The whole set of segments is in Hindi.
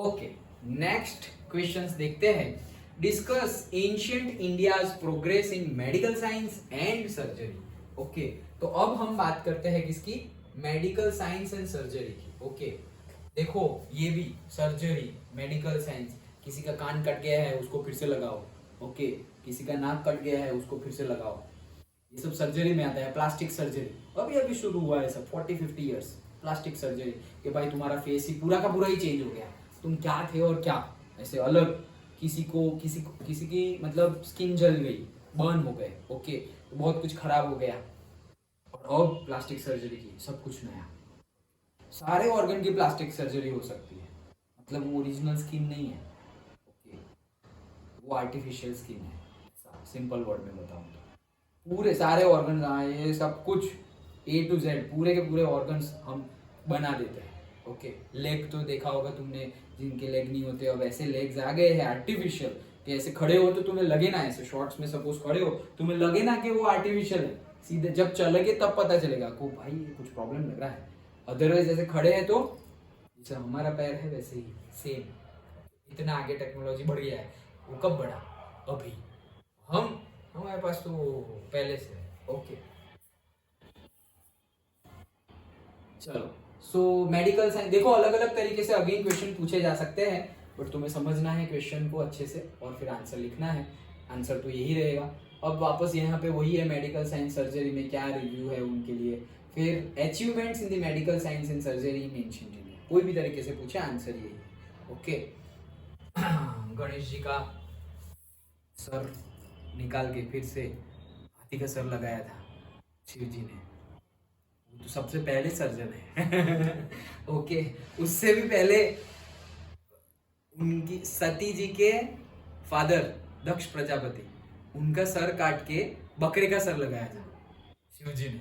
ओके, नेक्स्ट क्वेश्चंस देखते हैं। Discuss ancient India's progress in medical science and surgery. Okay, तो अब हम बात करते हैं किसकी? मेडिकल साइंस एंड सर्जरी की। ओके, देखो ये भी सर्जरी, मेडिकल साइंस, किसी का कान कट गया है उसको फिर से लगाओ। ओके, किसी का नाक कट गया है उसको फिर से लगाओ, ये सब सर्जरी में आता है। प्लास्टिक सर्जरी अभी अभी शुरू हुआ है, सब 40-50 ईयर्स प्लास्टिक सर्जरी कि भाई तुम्हारा फेस ही पूरा का पूरा ही चेंज हो गया, तुम क्या थे और क्या ऐसे अलग। किसी की मतलब स्किन जल गई, बर्न हो गए। ओके, तो बहुत कुछ खराब हो गया, और अब प्लास्टिक सर्जरी की सब कुछ नया। सारे ऑर्गन की प्लास्टिक सर्जरी हो सकती है, मतलब वो ओरिजिनल स्किन नहीं है। ओके, वो आर्टिफिशियल स्किन है, सिंपल वर्ड में बताऊं तो पूरे सारे ऑर्गन, ये सब कुछ A to Z पूरे के पूरे ऑर्गन्स हम बना देते हैं। ओके, लेग तो देखा होगा तुमने, जिनके लेग नहीं होते अब ऐसे लेग्स आ गए हैं आर्टिफिशियल, कि ऐसे खड़े हो तो तुम्हें लगे ना, ऐसे शॉर्ट्स में सपोज खड़े हो तुम्हें लगे ना कि वो आर्टिफिशियल है, सीधे जब चलोगे तब पता चलेगा को भाई ये कुछ प्रॉब्लम लग रहा है। अदरवाइज ऐसे खड़े हैं तो जैसे हमारा पैर है वैसे ही सेम। इतना आगे टेक्नोलॉजी बढ़ गया है। वो कब बढ़ा? अभी। हमारे पास तो पहले से है। ओके, चलो। सो मेडिकल साइंस देखो, अलग अलग तरीके से अगेन क्वेश्चन पूछे जा सकते हैं, बट तुम्हें समझना है क्वेश्चन को अच्छे से और फिर आंसर लिखना है। आंसर तो यही रहेगा। अब वापस यहाँ पे वही है, मेडिकल साइंस सर्जरी में क्या रिव्यू है उनके लिए, फिर achievements in the medical science in surgery in ancient India, कोई भी तरीके से पूछे आंसर यही है। ओके, गणेश जी का सर निकाल के फिर से हाथी का सर लगाया था शिव जी ने, तो सबसे पहले सर्जन है। ओके, उससे भी पहले उनकी सती जी के फादर दक्ष प्रजापति, उनका सर काट के बकरे का सर लगाया था शिव जी ने।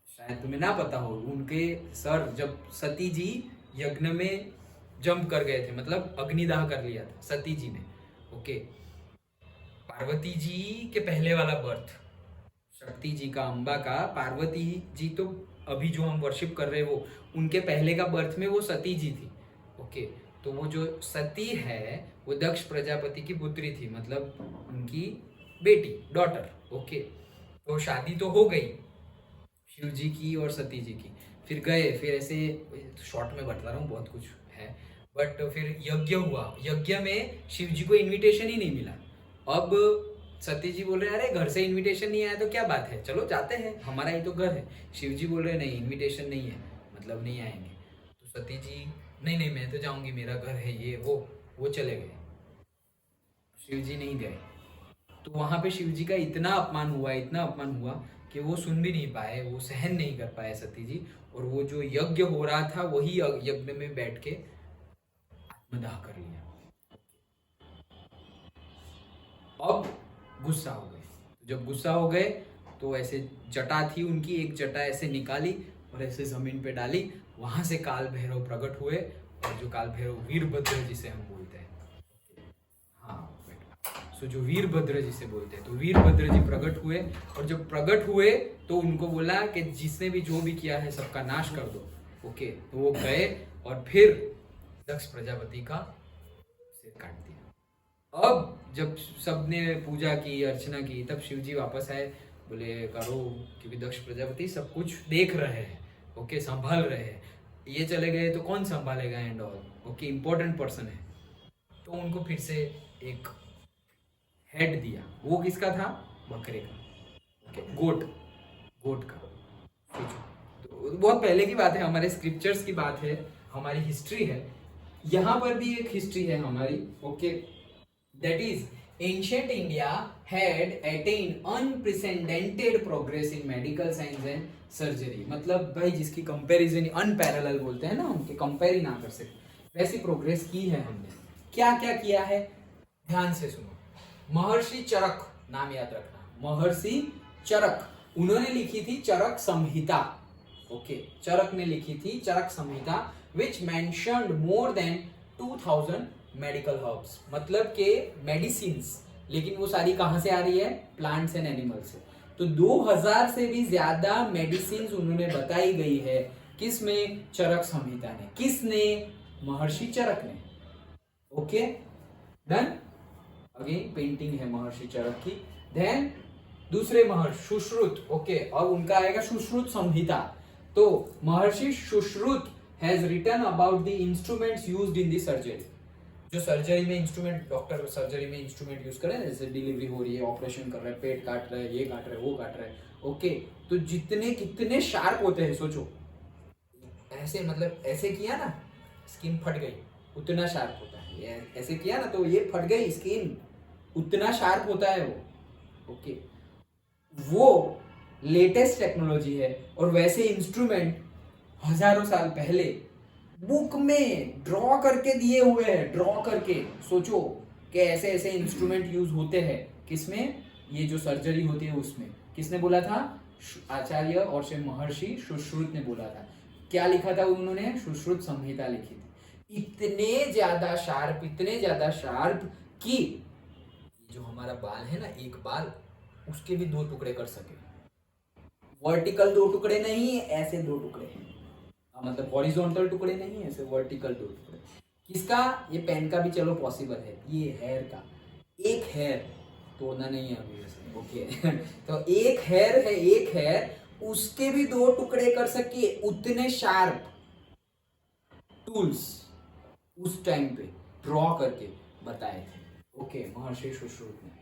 शायद तुम्हें ना पता हो, उनके सर जब सती जी यज्ञ में जंप कर गए थे, मतलब अग्निदाह कर लिया था सती जी ने। ओके, पार्वती जी के पहले वाला बर्थ, शक्ति जी का, अम्बा का, पार्वती जी तो अभी जो हम वर्शिप कर रहे हैं वो उनके पहले का बर्थ में वो सती जी थी। ओके, तो वो जो सती है वो दक्ष प्रजापति की पुत्री थी, मतलब उनकी बेटी, डॉटर। ओके, तो शादी तो हो गई शिव जी की और सती जी की, फिर गए, फिर ऐसे शॉर्ट में बता रहा हूँ, बहुत कुछ है, बट फिर यज्ञ हुआ। यज्ञ में शिव जी को इनविटेशन ही नहीं मिला। अब सती जी बोल रहे हैं अरे घर से इनविटेशन नहीं आया तो क्या बात है, चलो जाते हैं, हमारा ही तो घर है। शिव जी बोल रहे हैं नहीं, इनविटेशन नहीं है, मतलब नहीं आएंगे। तो सती जी नहीं नहीं मैं तो जाऊंगी, मेरा घर है, ये वो चले गए, शिव जी नहीं गए। तो वहां पे शिव जी का इतना अपमान हुआ, इतना अपमान हुआ कि वो सुन भी नहीं पाए, वो सहन नहीं कर पाए सती जी, और वो जो यज्ञ हो रहा था वही यज्ञ में बैठ के आत्मदाह कर लिया। अब गुस्सा हो गए, जब गुस्सा हो गए तो ऐसे जटा थी उनकी, एक जटा ऐसे निकाली और ऐसे जमीन पे डाली, वहां से काल भैरव प्रकट हुए, और जो काल भैरव वीरभद्र जिसे हम बोलते हैं, हाँ बेटा, सो जो वीरभद्र जिसे बोलते हैं, तो वीरभद्र जी प्रकट हुए, और जब प्रकट हुए तो उनको बोला कि जिसने भी जो भी किया है सबका नाश कर दो। ओके, तो वो गए और फिर दक्ष प्रजापति का सिर काट दिया। अब जब सबने पूजा की, अर्चना की, तब शिव जी वापस आए, बोले करो, क्योंकि दक्ष प्रजापति सब कुछ देख रहे हैं। ओके, संभाल रहे हैं, ये चले गए तो कौन संभालेगा and all. Okay, important person है, तो उनको फिर से एक हेड दिया। वो किसका था? बकरे का। ओके, गोट का। सोचो, तो बहुत पहले की बात है, हमारे स्क्रिप्चर्स की बात है, हमारी हिस्ट्री है। यहाँ पर भी एक हिस्ट्री है हमारी। Okay, that is ancient India had attained unprecedented progress in medical science and surgery, मतलब भाई जिसकी कंपैरिजन अनपैरेलल बोलते हैं ना, उनके कंपेयर ही ना कर सकते, वैसी प्रोग्रेस की है हमने। क्या क्या किया है ध्यान से सुनो। महर्षि चरक, नाम याद रखना, महर्षि चरक, उन्होंने लिखी थी चरक संहिता। ओके, चरक ने लिखी थी Charaka Samhita, which mentioned more than 2000 medical herbs, मतलब के मेडिसिन्स, लेकिन वो सारी कहां से आ रही है? प्लांट्स एंड एनिमल्स से। तो 2000 से भी ज्यादा मेडिसिन्स उन्होंने बताई गई है, किसमें? चरक संहिता ने। किसने? महर्षि चरक ने। Okay done. अगेन पेंटिंग है महर्षि चरक की। देन दूसरे महर्षि सुश्रुत। ओके अब उनका आएगा सुश्रुत संहिता। तो Maharshi Sushruta has written about the instruments used in the surgery. जो सर्जरी में इंस्ट्रूमेंट, डॉक्टर सर्जरी में इंस्ट्रूमेंट यूज कर रहे हैं, जैसे डिलीवरी हो रही है, ऑपरेशन कर रहे हैं, पेट काट रहे हैं, ये काट रहे हैं, वो काट रहे हैं। ओके तो जितने कितने शार्प होते हैं सोचो, ऐसे मतलब ऐसे किया ना स्किन फट गई, उतना शार्प होता है। ये ऐसे किया ना तो ये फट गई स्किन, उतना शार्प होता है वो। ओके वो लेटेस्ट टेक्नोलॉजी है। और वैसे इंस्ट्रूमेंट हजारों साल पहले बुक में ड्रॉ करके दिए हुए हैं, ड्रॉ करके। सोचो कि ऐसे ऐसे इंस्ट्रूमेंट यूज होते हैं किसमें, ये जो सर्जरी होती है उसमें। किसने बोला था? आचार्य और से महर्षि सुश्रुत ने बोला था। क्या लिखा था उन्होंने? सुश्रुत संहिता लिखी थी। इतने ज्यादा शार्प, इतने ज्यादा शार्प कि जो हमारा बाल है ना, एक बाल, उसके भी 2 टुकड़े कर सके। वर्टिकल 2 टुकड़े नहीं, ऐसे 2 टुकड़े, मतलब हॉरिजॉन्टल टुकड़े नहीं, ऐसे वर्टिकल 2 टुकड़े। किसका? ये पेन का भी चलो पॉसिबल है, ये हेयर का। एक हेयर तोड़ना नहीं है अभी वैसे। ओके तो एक हेयर है, एक हेयर, उसके भी 2 टुकड़े कर सके, उतने शार्प टूल्स उस टाइम पे ड्रॉ करके बताए थे। ओके महर्षि सुश्रुत ने।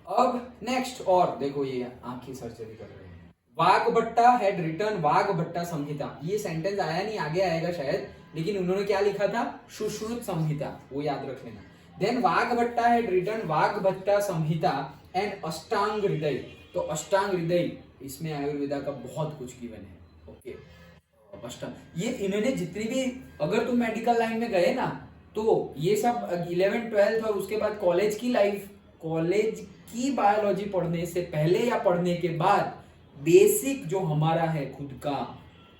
अब नेक्स्ट, और देखो ये आंख की सर्जरी कर रहे हैं। वाघभट्टा हैड रिटन वाघभट्टा संहिता। ये सेंटेंस आया नहीं, आगे आएगा शायद, लेकिन उन्होंने क्या लिखा था? सुश्रुत संहिता, वो याद रख लेना। Then Vagbhata had written Vagbhata Samhita and Ashtanga Hridaya. तो अष्टांग हृदय, इसमें आयुर्वेदा का बहुत कुछ गिवन है। ओके अष्टांग, ये इन्होंने जितनी भी, अगर तुम मेडिकल लाइन में गए ना तो ये सब 11th 12th और उसके बाद कॉलेज की लाइफ, कॉलेज की बायोलॉजी पढ़ने से पहले या पढ़ने के बाद बेसिक जो हमारा है खुद का,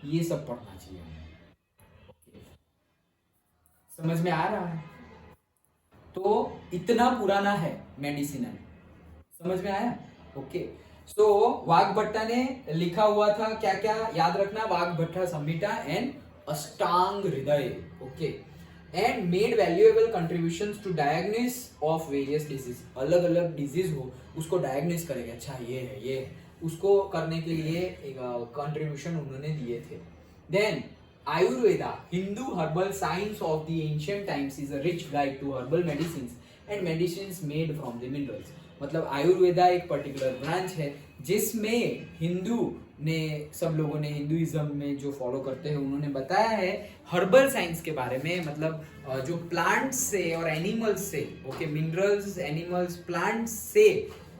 ये सब पढ़ना चाहिए। समझ में आ रहा है? तो इतना पुराना है मेडिसिनल, समझ में आया? ओके सो वाघभट्टा ने लिखा हुआ था क्या क्या याद रखना? वाघभट्टा Samhita and Ashtanga Hridaya. Okay and made valuable contributions to diagnosis of various disease. अलग अलग डिजीज हो उसको डायग्नोस करेगा, अच्छा ये है, ये है, उसको करने के लिए एक कंट्रीब्यूशन उन्होंने दिए थे। Then Ayurveda, Hindu herbal science of the ancient times, is a rich guide to herbal medicines and medicines made from the minerals. मतलब आयुर्वेदा एक पर्टिकुलर ब्रांच है जिसमें हिंदू ने, सब लोगों ने हिंदुइज्म में जो फॉलो करते हैं उन्होंने बताया है हर्बल साइंस के बारे में। मतलब जो प्लांट्स से और एनिमल्स से, ओके मिनरल्स, एनिमल्स, प्लांट्स से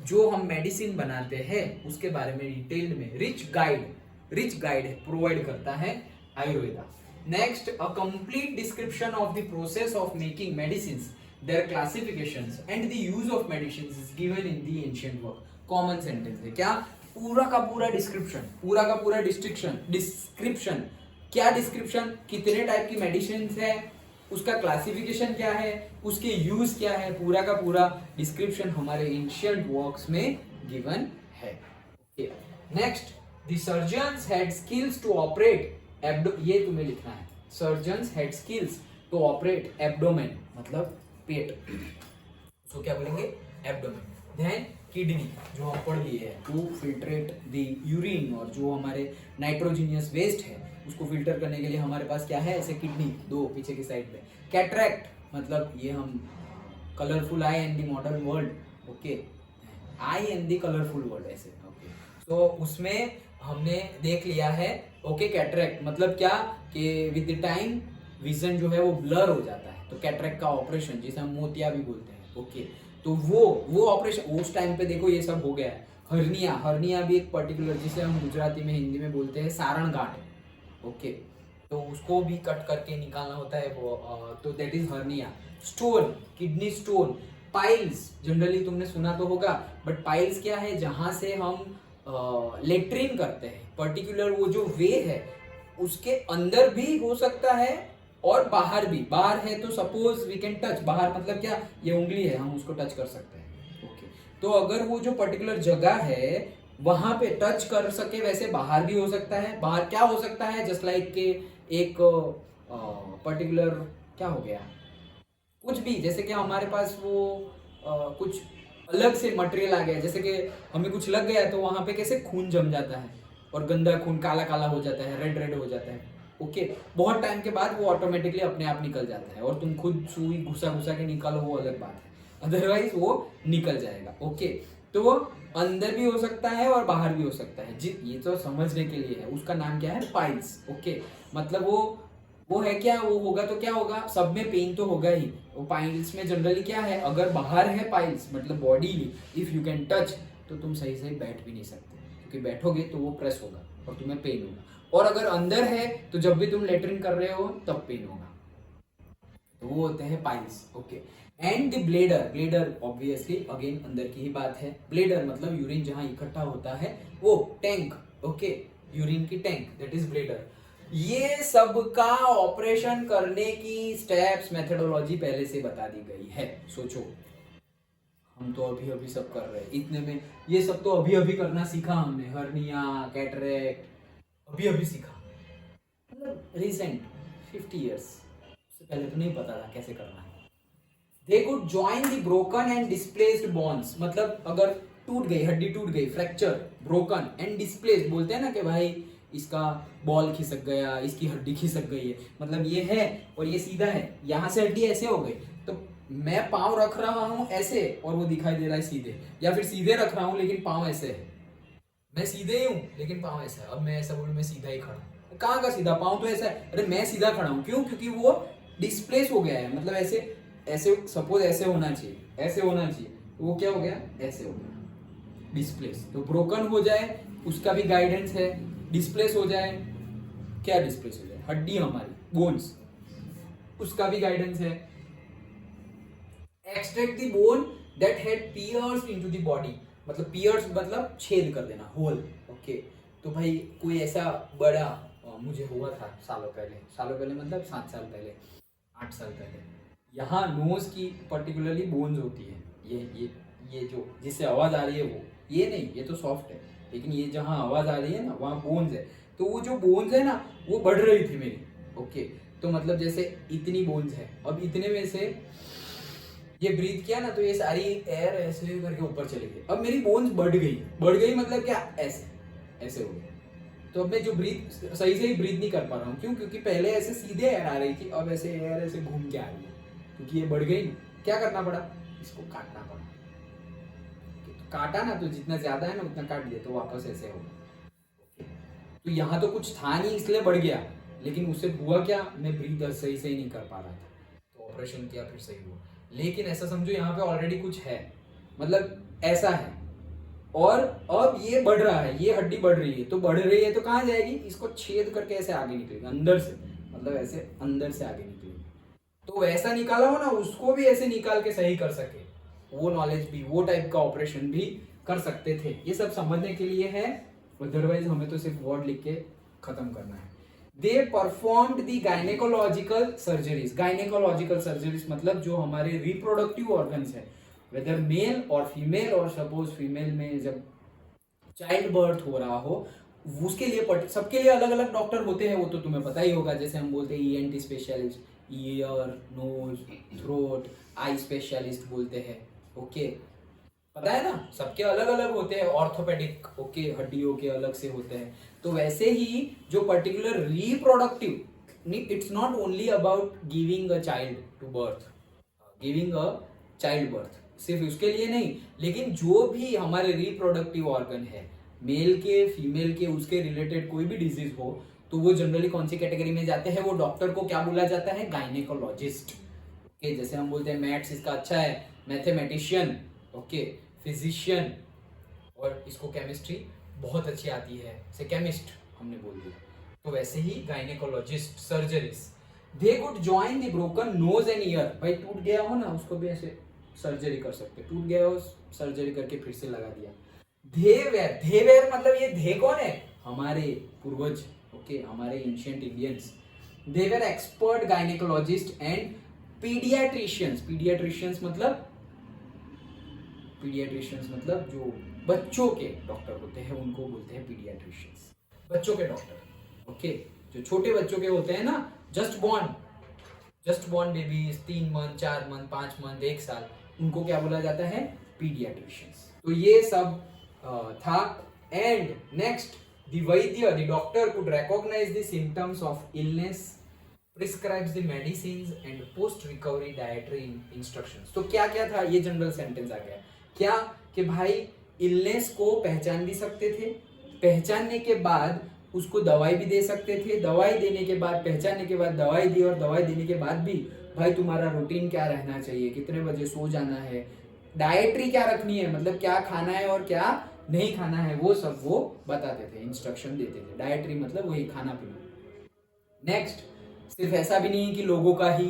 जो हम मेडिसिन बनाते हैं उसके बारे में डिटेल में रिच गाइड प्रोवाइड करता है Ayurveda. Next, a complete description of the process of making medicines, their classifications and the use of medicines is given in the ancient work। Common sentence है क्या? पूरा का पूरा डिस्क्रिप्शन, पूरा का पूरा डिस्क्रिप्शन। क्या डिस्क्रिप्शन? कितने टाइप की मेडिसिन है, उसका क्लासिफिकेशन क्या है, उसके यूज क्या है, पूरा का पूरा डिस्क्रिप्शन हमारे एंशिएंट वर्क्स में गिवन है। Okay next, the surgeons had skills to operate abdo, ये तुम्हें लिखना है, surgeons had skills to operate abdomen, मतलब पेट, उसको क्या बोलेंगे? एब्डोमेन। देन किडनी, जो हम पढ़ लिए हैं, टू फिल्ट्रेट द यूरिन, और जो हमारे नाइट्रोजीनियस वेस्ट है उसको फिल्टर करने के लिए हमारे पास क्या है? ऐसे किडनी 2 पीछे की साइड पे। कैटरैक्ट, मतलब ये हम colourful I in the modern world, okay I in the colourful world ऐसे। ओके तो उसमें हमने देख लिया है। ओके कैटरैक्ट मतलब क्या कि विद द टाइम विजन जो है वो ब्लर हो जाता है, तो कैटरैक्ट का ऑपरेशन जिसे हम मोतिया भी बोलते हैं। ओके तो वो ऑपरेशन उस टाइम पे देखो ये सब हो गया है। हर्निया भी एक पर्टिकुलर, जिसे हम गुजराती में, हिंदी में बोलते हैं सारण गांठ। ओके तो उसको भी कट करके निकालना होता है वो, तो that is hernia. Stone, kidney stone. Piles, generally तुमने सुना तो होगा, बट पाइल्स क्या है? जहां से हम लेट्रिन करते हैं, पर्टिकुलर वो जो वे है उसके अंदर भी हो सकता है और बाहर भी। बाहर है तो सपोज वी कैन टच, बाहर मतलब क्या? ये उंगली है, हम उसको टच कर सकते हैं। ओके तो अगर वो जो पर्टिकुलर जगह है वहां पे टच कर सके, वैसे बाहर भी हो सकता है। बाहर क्या हो सकता है? जस्ट लाइक के एक पर्टिकुलर क्या हो गया, कुछ भी, जैसे कि हमारे पास वो कुछ अलग से मटेरियल आ गया, जैसे कि हमें कुछ लग गया तो वहां पे कैसे खून जम जाता है और गंदा खून काला काला हो जाता है, रेड रेड हो जाता है। ओके, बहुत टाइम के बाद वो ऑटोमेटिकली अपने आप निकल जाता है, और तुम खुद सुई घुसा घुसा के निकालो वो अलग बात है, अदरवाइज वो निकल जाएगा। ओके, तो अंदर भी हो सकता है और बाहर भी हो सकता है जी, ये तो समझने के लिए है। उसका नाम क्या है, पाइल्स। ओके, मतलब वो है क्या, वो होगा तो क्या होगा, सब में पेन तो होगा ही। वो पाइल्स में जनरली क्या है, अगर बाहर है पाइल्स मतलब body, if you can touch, तो तुम सही सही बैठ भी नहीं सकते, क्योंकि बैठोगे तो वो प्रेस होगा और तुम्हें पेन होगा। और अगर अंदर है तो जब भी तुम लेटरिन कर रहे हो तब पेन होगा, तो वो होते हैं piles. Okay, and the bladder, bladder obviously again अंदर की ही बात है। ब्लेडर मतलब यूरिन जहां इकट्ठा होता है, वो टैंक। ओके, यूरिन की टैंक, दैट इज ब्लेडर। ये सब का ऑपरेशन करने की स्टेप्स, मेथडोलॉजी पहले से बता दी गई है। सोचो, हम तो अभी अभी सब कर रहे हैं इतने में, ये सब तो अभी अभी करना सीखा हमने, हर्निया, कैटरेक्ट, अभी अभी सीखा, मतलब रिसेंट 50 ईयर्स, उससे पहले तो नहीं पता था कैसे करना है। They could join the broken and displaced bones, मतलब अगर टूट गई हड्डी, टूट गई, फ्रैक्चर, ब्रोकन एंड डिस्प्लेस्ड, बोलते हैं ना कि भाई इसका बॉल खिसक गया, इसकी हड्डी खिसक गई है, मतलब ये है और ये सीधा है, यहाँ से हड्डी ऐसे हो गई, तो मैं पाँव रख रहा हूँ ऐसे और वो दिखाई दे रहा है सीधे, या फिर सीधे रख रहा हूँ लेकिन पाँव ऐसे है, मैं सीधे ही हूँ लेकिन पाँव ऐसा है। अब मैं ऐसा बोलूँ मैं सीधा ही खड़ा हूँ, कहाँ का सीधा, पाँव तो ऐसा है, अरे मैं सीधा खड़ा हूँ, क्यों, क्योंकि वो डिस्प्लेस हो गया है, मतलब ऐसे ऐसे, सपोज ऐसे होना चाहिए, ऐसे होना चाहिए, तो वो क्या हो गया, ऐसे हो गया, डिस्प्लेस। तो ब्रोकन हो जाए उसका भी गाइडेंस है, डिस्प्लेस हो जाए, क्या डिस्प्लेस हो जाए, हड्डी हमारी, बोन्स, उसका भी गाइडेंस है। Extract the bone that had pierced into the body, मतलब पियर्स मतलब छेद कर देना, होल। ओके, तो भाई कोई ऐसा बड़ा मुझे हुआ था सालों पहले मतलब 7 साल पहले, 8 साल पहले, यहाँ नोज की पर्टिकुलरली बोन्स होती है, ये जो जिससे आवाज आ रही है वो, ये नहीं, ये तो सॉफ्ट है, लेकिन ये जहाँ आवाज आ रही है ना वहाँ बोन्स है, तो वो जो बोन्स है ना वो बढ़ रही थी मेरी। ओके, तो मतलब जैसे इतनी बोन्स है, अब इतने में से ये ब्रीथ किया ना तो ये सारी एयर ऐसे करके ऊपर चली गई, अब मेरी बोन्स बढ़ गई मतलब क्या, ऐसे ऐसे हो गया, तो अब मैं जो ब्रीथ सही से ही ब्रीथ नहीं कर पा रहा हूँ, क्यों, क्योंकि पहले ऐसे सीधे एयर आ रही थी, अब ऐसे एयर ऐसे घूम के आ रही है, क्योंकि ये बढ़ गई। क्या करना पड़ा, इसको काटना पड़ा, तो काटा ना तो जितना ज्यादा है ना उतना काट दिया, तो वापस ऐसे होगा। तो यहाँ तो कुछ था नहीं इसलिए बढ़ गया, लेकिन उससे हुआ क्या, मैं ब्रीथ सही से ही नहीं कर पा रहा था, तो ऑपरेशन किया फिर सही हुआ। लेकिन ऐसा समझो यहाँ पे ऑलरेडी कुछ है, मतलब ऐसा है, और अब ये बढ़ रहा है, ये हड्डी बढ़ रही है, तो बढ़ रही है तो कहाँ जाएगी, इसको छेद करके ऐसे आगे निकलेगी अंदर से, मतलब ऐसे अंदर से आगे निकलेगी, तो वैसा निकाला हो ना उसको भी ऐसे निकाल के सही कर सके, वो नॉलेज भी, वो टाइप का ऑपरेशन भी कर सकते थे। ये सब समझने के लिए है, अदरवाइज हमें तो सिर्फ वर्ड लिख के खत्म करना है। They performed the gynaecological surgeries, gynaecological surgeries मतलब जो हमारे रिप्रोडक्टिव ऑर्गन्स है, वेदर मेल और फीमेल, और सपोज फीमेल में जब चाइल्ड बर्थ हो रहा हो, उसके लिए सबके लिए अलग अलग डॉक्टर होते हैं, वो तो तुम्हें पता ही होगा, जैसे हम बोलते हैं ENT specialist, ear, nose, throat, eye specialist बोलते हैं। ओके, पता है ना, सबके अलग अलग होते हैं, ऑर्थोपेडिक, ओके, हड्डियों के अलग से होते हैं। तो वैसे ही जो particular reproductive, it's not only about giving a child to birth, giving a child birth सिर्फ उसके लिए नहीं, लेकिन जो भी हमारे रिप्रोडक्टिव ऑर्गन है, मेल के, फीमेल के, उसके रिलेटेड कोई भी डिजीज हो, तो वो जनरली कौन सी कैटेगरी में जाते हैं, वो डॉक्टर को क्या बोला जाता है, गायनेकोलॉजिस्ट। ओके, जैसे हम बोलते हैं मैथ्स इसका अच्छा है, मैथमेटिशियन, ओके, फिजिशियन, और इसको केमिस्ट्री बहुत अच्छी आती है, से केमिस्ट हमने बोल दिया, तो वैसे ही gynaecologist, surgeries, they could join the broken nose and ear, भाई टूट गया हो ना उसको भी ऐसे सर्जरी कर सकते, टूट गया हो सर्जरी करके फिर से लगा दिया। धेवेर मतलब ये धे कौन है, हमारे पूर्वज, ओके, हमारे ancient Indians. They were expert gynaecologist and paediatricians, paediatricians मतलब जो बच्चों के डॉक्टर होते हैं उनको बोलते हैं पीडियाट्रिशियंस, बच्चों के डॉक्टर। ओके, जो छोटे बच्चों के होते हैं ना, just born babies, 3 month, 4 month, 5 month, 1 साल, उनको क्या बोला जाता है? पीडियाट्रिशियंस। तो ये सब था। And next, the vaidya, the doctor could recognise the symptoms of illness, prescribes the medicines and post recovery dietary instructions। तो क्या क्या था? ये जनरल सेंटेंस आ गया क्या कि भाई इलनेस को पहचान भी सकते थे, पहचानने के बाद उसको दवाई भी दे सकते थे, दवाई देने के बाद, पहचानने के बाद दवाई दी, और दवाई देने के बाद भी भाई तुम्हारा रूटीन क्या रहना चाहिए, कितने बजे सो जाना है, डाइटरी क्या रखनी है, मतलब क्या खाना है और क्या नहीं खाना है, वो सब वो बताते थे, इंस्ट्रक्शन देते थे। डाइटरी मतलब वही खाना पीना। नेक्स्ट, सिर्फ ऐसा भी नहीं कि लोगों का ही,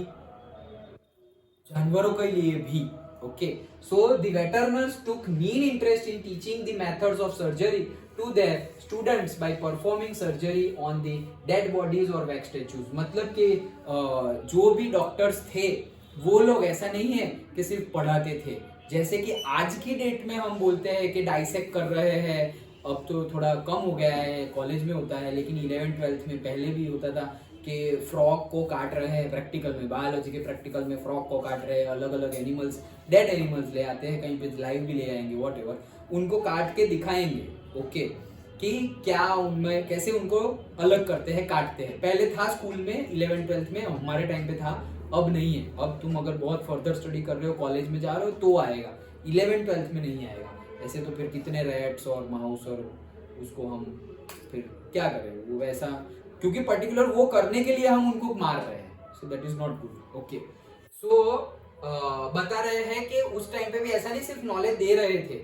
जानवरों के लिए भी। Okay, so the veterinarians took mean interest in teaching the methods of surgery to their students by performing surgery on the dead bodies और वैक्स स्टैचूज। मतलब कि जो भी डॉक्टर्स थे वो लोग ऐसा नहीं है कि सिर्फ पढ़ाते थे, जैसे कि आज की डेट में हम बोलते हैं कि डाइसेक्ट कर रहे हैं, अब तो थोड़ा कम हो गया है, कॉलेज में होता है, लेकिन 11th 12th में पहले भी होता था कि फ्रॉग को काट रहे हैं प्रैक्टिकल में, बायोलॉजी के प्रैक्टिकल में फ्रॉग को काट रहे हैं, अलग अलग एनिमल्स, डेड एनिमल्स ले आते हैं, कहीं पे लाइव भी ले आएंगे, व्हाटएवर, उनको काट के दिखाएंगे। ओके, कि क्या उनमें कैसे उनको अलग करते हैं, काटते हैं। पहले था स्कूल में 11th 12th में, हमारे टाइम पे था, अब नहीं है। अब तुम अगर बहुत फर्दर स्टडी कर रहे हो, कॉलेज में जा रहे हो तो आएगा, 11th 12th में नहीं आएगा। ऐसे तो फिर कितने रैट्स और माउस और उसको हम फिर क्या करें, वो वैसा, क्योंकि पर्टिकुलर वो करने के लिए हम उनको मार रहे हैं, so that is not good. Okay, so बता रहे हैं कि उस टाइम पे भी ऐसा नहीं सिर्फ नॉलेज दे रहे थे,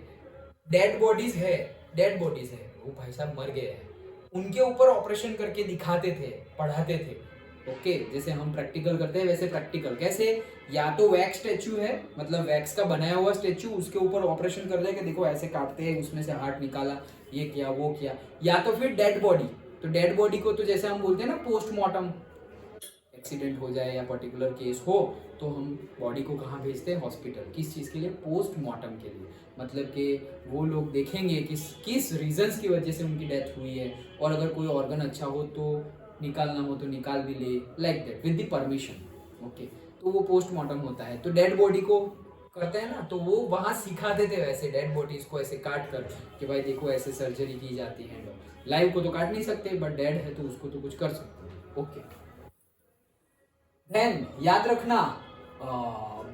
डेड बॉडीज है, वो भाई साहब मर गए हैं, उनके ऊपर ऑपरेशन करके दिखाते थे, पढ़ाते थे। ओके, जैसे हम प्रैक्टिकल करते हैं वैसे प्रैक्टिकल कैसे, या तो वैक्स स्टैचू है, मतलब वैक्स का बनाया हुआ स्टैचू, उसके ऊपर ऑपरेशन कर देगा, देखो ऐसे काटते हैं, उसमें से हार्ट निकाला, ये किया वो किया, या तो फिर डेड बॉडी। तो डेड बॉडी को तो जैसे हम बोलते हैं ना पोस्टमार्टम, एक्सीडेंट हो जाए या पर्टिकुलर केस हो तो हम बॉडी को कहाँ भेजते हैं? हॉस्पिटल। किस चीज़ के लिए? पोस्टमार्टम के लिए। मतलब कि वो लोग देखेंगे किस रीजंस की वजह से उनकी डेथ हुई है, और अगर कोई ऑर्गन अच्छा हो तो निकालना हो तो निकाल भी ले, like that, with the permission. Okay, तो वो पोस्टमार्टम होता है। तो डेड बॉडी को करते हैं ना, तो वो वहाँ सिखाते थे वैसे डेड बॉडीज को ऐसे काट कर कि भाई देखो ऐसे सर्जरी की जाती है। लाइव को तो काट नहीं सकते, बट डेड है तो उसको तो कुछ कर सकते हैं। ओके, देन याद रखना,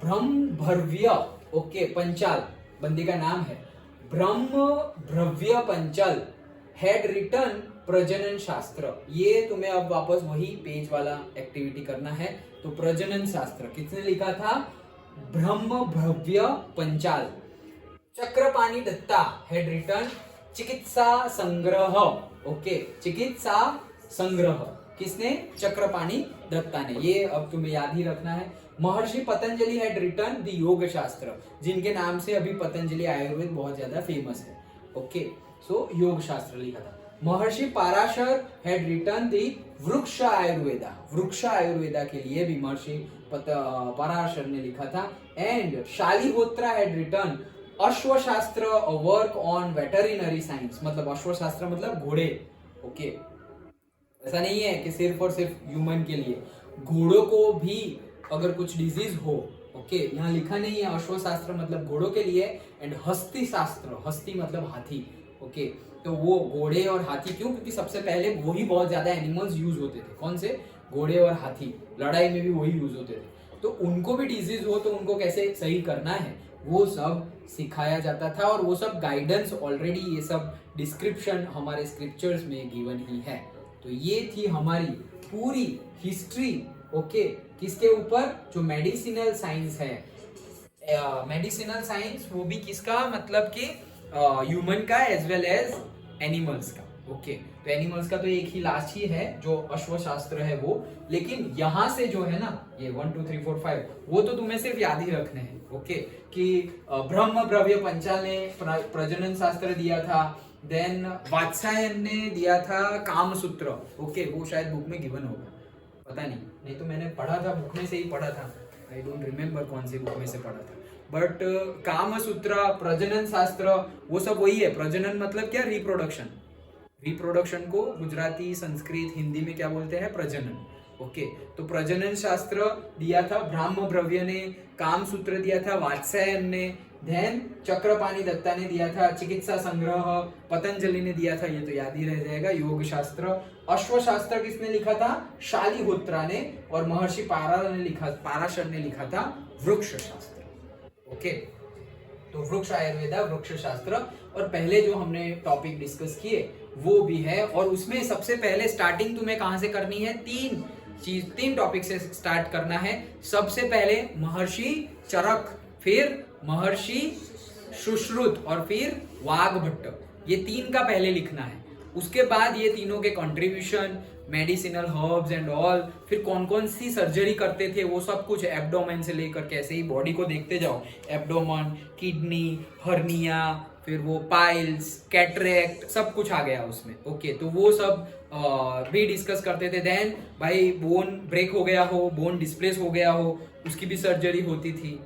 ब्रह्मभर्व्य, ओके, पंचाल बंदी का नाम है, ब्रह्मभ्रव्य पंचाल हैड रिटन प्रजनन शास्त्र। ये तुम्हें अब वापस वही पेज वाला एक्टिविटी करना है। तो प्रजनन शास्त्र किसने लिखा था? ब्रह्मभ्रव्य पंचाल। चक्रपाणी दत्ता हैड रिटन चिकित्सा संग्रह। ओके, चिकित्सा संग्रह किसने? चक्रपाणी दत्ता ने। ये अब तुम्हें याद ही रखना है। महर्षि पतंजलि हैड रिटन द योग शास्त्र, जिनके नाम से अभी पतंजलि आयुर्वेद बहुत ज्यादा फेमस है। ओके, सो योग शास्त्र लिखा था। महर्षि पाराशर हैड रिटन द वृक्ष आयुर्वेदा। वृक्ष आयुर्वेदा के लिए भी महर्षि पराशर ने लिखा था। And Shalihotra had written Ashvashastra, work on veterinary science. मतलब अश्वशास्त्र मतलब घोड़े। ओके, ऐसा नहीं है कि सिर्फ और सिर्फ ह्यूमन के लिए, घोड़ों को भी अगर कुछ डिजीज हो। ओके, यहाँ लिखा नहीं है अश्वशास्त्र मतलब घोड़ों के लिए। एंड हस्ती शास्त्र, हस्ती मतलब हाथी। ओके, तो वो घोड़े और हाथी क्यों? क्योंकि सबसे पहले वही बहुत ज्यादा एनिमल्स यूज होते थे। कौन से? घोड़े और हाथी। लड़ाई में भी वही यूज होते थे। तो उनको भी डिजीज हो तो उनको कैसे सही करना है वो सब सिखाया जाता था। और वो सब गाइडेंस ऑलरेडी, ये सब डिस्क्रिप्शन हमारे स्क्रिप्चर्स में गिवन ही है। तो ये थी हमारी पूरी हिस्ट्री। ओके, किसके ऊपर? जो मेडिसिनल साइंस है। मेडिसिनल साइंस वो भी किसका? मतलब कि ह्यूमन का एज वेल एज एनिमल्स का। ओके, तो एनिमल्स का तो एक ही लास्ट ही है जो अश्वशास्त्र है वो। लेकिन यहाँ से जो है ना, ये 1 2 3 4 5 वो तो तुम्हें सिर्फ याद ही रखने हैं। ओके, कि ब्रह्मभ्रव्य पंचाल ने प्रजनन शास्त्र दिया था। देन वात्सायन ने दिया था कामसूत्र। ओके, वो शायद बुक में गिवन होगा, पता नहीं तो मैंने पढ़ा था, बुक में से ही पढ़ा था। आई डोंट रिमेम्बर कौन सी बुक में से पढ़ा था। बट कामसूत्र, प्रजनन शास्त्र वो सब वही है। प्रजनन मतलब क्या? रिप्रोडक्शन। रिप्रोडक्शन को गुजराती, संस्कृत, हिंदी में क्या बोलते हैं? प्रजनन। ओके, तो प्रजनन शास्त्र दिया था ब्रह्मभ्रव्य ने, काम सूत्र दिया था वात्स्यायन ने, देन चक्रपाणि दत्ता ने दिया था चिकित्सा संग्रह, पतंजलि ने दिया था, ये तो याद ही रह जाएगा, योग शास्त्र। अश्वशास्त्र किसने लिखा था? शालिहोत्रा ने, और महर्षि पाराशर ने लिखा था वृक्ष शास्त्र। ओके, तो वृक्ष आयुर्वेदा, वृक्ष शास्त्र। और पहले जो हमने टॉपिक डिस्कस किए वो भी है, और उसमें सबसे पहले स्टार्टिंग तुम्हें कहां से करनी है? तीन टॉपिक से स्टार्ट करना है। सबसे पहले महर्षि चरक, फिर महर्षि सुश्रुत, और फिर वाघभट्ट, ये तीन का पहले लिखना है। उसके बाद ये तीनों के contribution, medicinal herbs and all, फिर कौन कौन सी सर्जरी करते थे वो सब कुछ, एब्डोमेन से लेकर कैसे ही बॉडी को देखते जाओ, एब्डोमेन, किडनी, हर्निया, फिर वो पाइल्स, कैटरेक्ट, सब कुछ आ गया उसमें। ओके, तो वो सब भी डिस्कस करते थे। देन भाई बोन ब्रेक हो गया हो, बोन डिस्प्लेस हो गया हो, उसकी भी सर्जरी होती थी।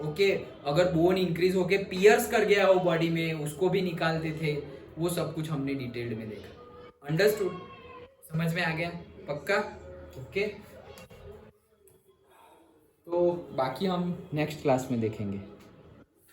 ओके, अगर बोन इंक्रीज होके पियर्स कर गया हो बॉडी में, उसको भी निकालते थे। वो सब कुछ हमने डिटेल्ड में देखा। अंडरस्टूड? समझ में आ गया? पक्का? ओके, तो बाकी हम नेक्स्ट क्लास में देखेंगे।